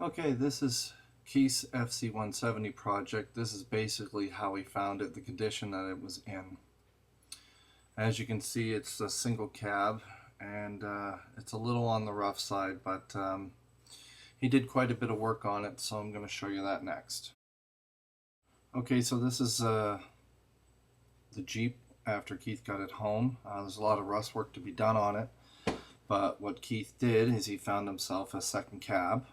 Okay, this is Keith's FC-170 project. This is basically how he found it, the condition that it was in. As you can see, it's a single cab, and it's a little on the rough side, but he did quite a bit of work on it, so I'm going to show you that next. Okay, so this is the Jeep after Keith got it home. There's a lot of rust work to be done on it, but what Keith did is he found himself a second cab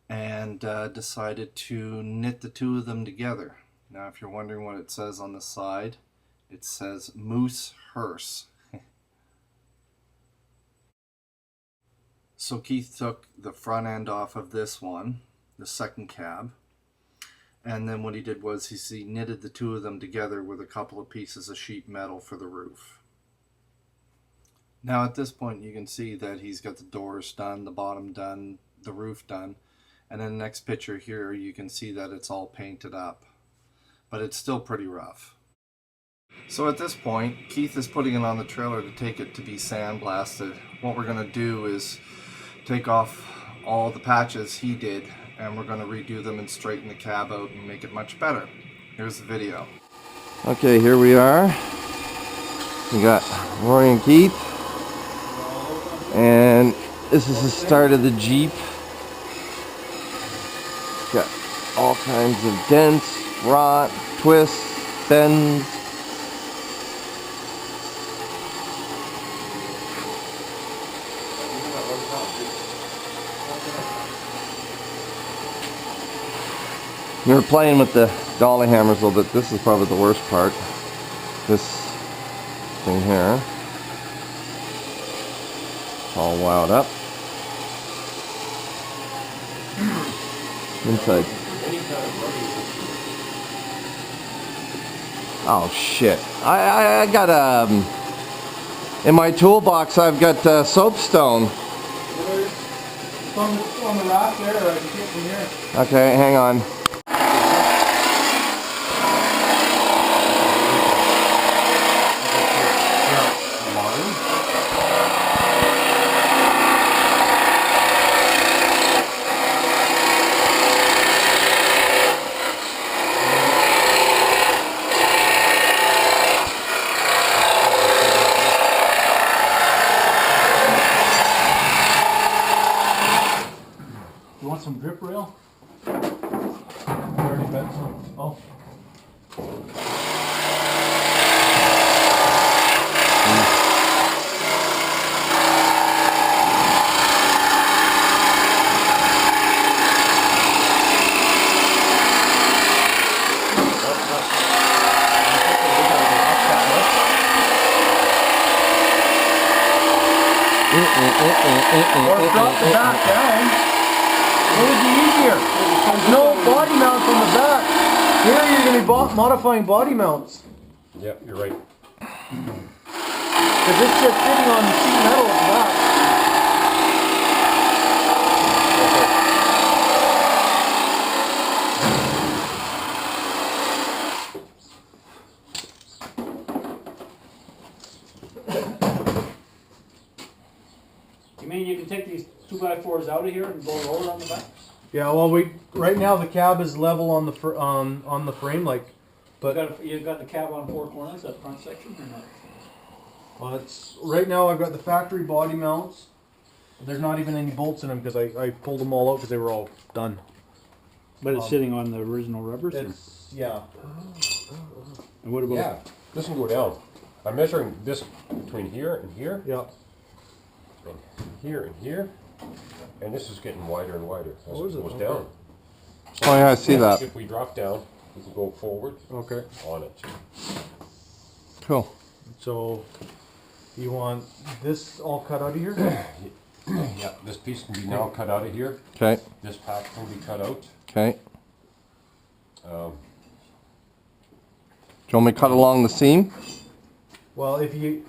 and decided to knit the two of them together. Now, if you're wondering what it says on the side, it says Moose Hearse. So Keith took the front end off of this one, the second cab, and then what he did was he knitted the two of them together with a couple of pieces of sheet metal for the roof. Now at this point you can see that he's got the doors done, the bottom done, the roof done, and in the next picture here you can see that it's all painted up, but it's still pretty rough. So at this point Keith is putting it on the trailer to take it to be sandblasted. What we're going to do is take off all the patches he did, and we're going to redo them and straighten the cab out and make it much better. Here's the video. Okay, here we are. We got Roy and Keith, and this is the start of the Jeep. Got all kinds of dents, rot, twists, bends. We were playing with the dolly hammers a little bit. This is probably the worst part. This thing here. All wound up. Inside. Oh shit. I got in my toolbox I've got soapstone. On the rack there, or I can get from here. Okay, hang on. You want some drip rail? You already got some. Oh. Or drop the back down. What would be easier? There's no body mounts on the back. Here you're going to be modifying body mounts. Yep, you're right. Because it's just sitting on sheet metal at the back. You mean you can take these 2x4s out of here and go lower on the back? Yeah, well, right now the cab is level on the frame, like, but you got the cab on four corners, that front section, or not? Well, it's right now I've got the factory body mounts. There's not even any bolts in them because I pulled them all out because they were all done. But it's sitting on the original rubbers? Yeah. And what about... Yeah, this can go down. I'm measuring this between here and here. Yeah. And here and here. And this is getting wider and wider as Oh, is it it? goes Okay. down. Oh yeah, I see that. If we drop down, we can go forward Okay. on it. Cool. So, you want this all cut out of here? Yeah, this piece can be now cut out of here. Okay. This pack can be cut out. Okay. Do you want me to cut along the seam? Well, if you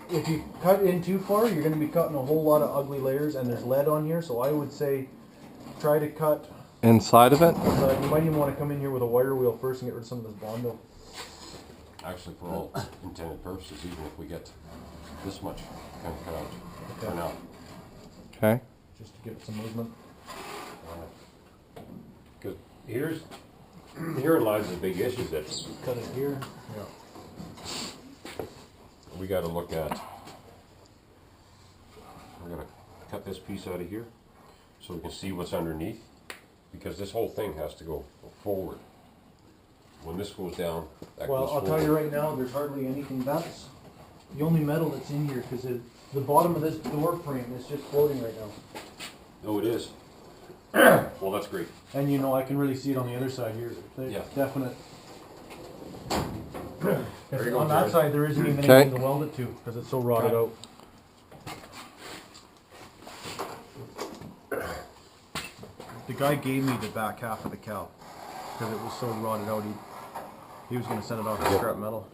cut in too far, you're going to be cutting a whole lot of ugly layers, and there's lead on here. So I would say, try to cut Inside of it? You might even want to come in here with a wire wheel first and get rid of some of this Bondo. Actually, for all intended purposes, even if we get this much kind of cut out for now. Okay. Just to give it some movement. Because herein lies the big issue that Cut it here. we gotta look at. We're gonna cut this piece out of here so we can see what's underneath, because this whole thing has to go forward. When this goes down, that Well, goes I'll forward. tell you right now, there's hardly anything. That's the only metal that's in here because the bottom of this door frame is just floating right now. Oh, it is. Well, that's great. And you know, I can really see it on the other side here. There's Yeah. definite. There you go, On that Jared. side, there isn't even Okay. anything to weld it to because it's so rotted out. The guy gave me the back half of the cow because it was so rotted out. He was going to send it off to scrap metal.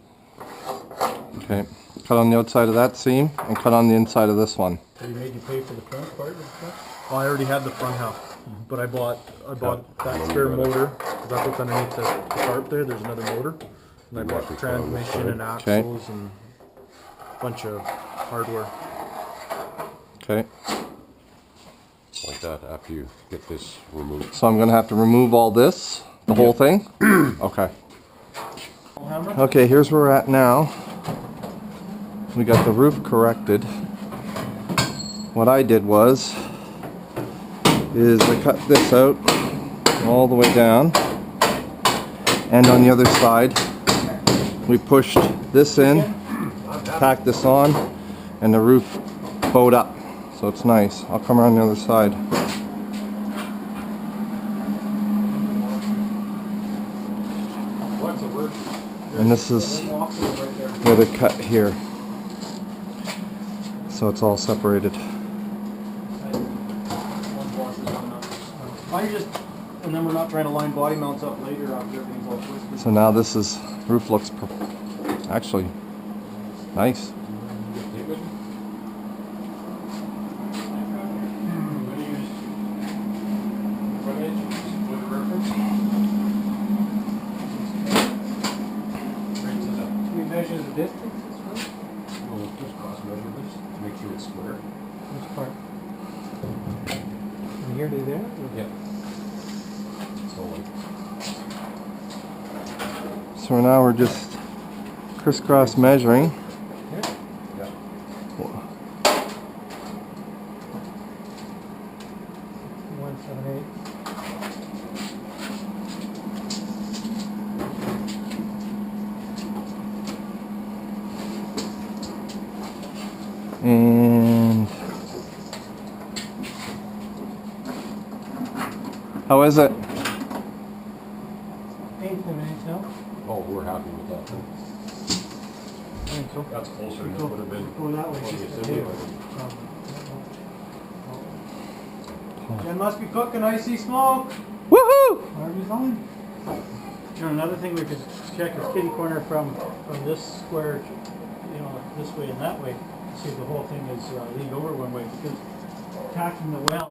Okay. Cut on the outside of that seam and cut on the inside of this one. So he made you pay for the front part of the stuff? Well, I already had the front half, but I bought that spare motor because that's what's underneath the tarp there. There's another motor, and I bought the transmission and Okay. axles and a bunch of hardware. Okay. Like that after you get this removed. So I'm gonna have to remove all this, the whole thing? Okay. Okay, here's where we're at now. We got the roof corrected. What I did was, I cut this out all the way down. And on the other side, we pushed this in, tacked this on, and the roof bowed up. So it's nice. I'll come around the other side. And this is where the cut here. So it's all separated. And then we're not trying to line body mounts up later after everything's all twisted. So now this is, roof looks actually nice. Measure the distance as well? Well, just cross measure this to make sure it's square. Which part? From here to there? Yeah. So like, So now we're just crisscross measuring. yeah. 178. And how is it? 8 minutes now. Oh, we're happy with that. Then. I think so. That's closer than it would have been. Go that way. on the just assembly here. line. Jen must be cooking. I see smoke. Woohoo! Harvey's on. Another thing we could check is kitty corner from this square, you know, this way and that way. See if the whole thing is leaned over one way because tacking the well.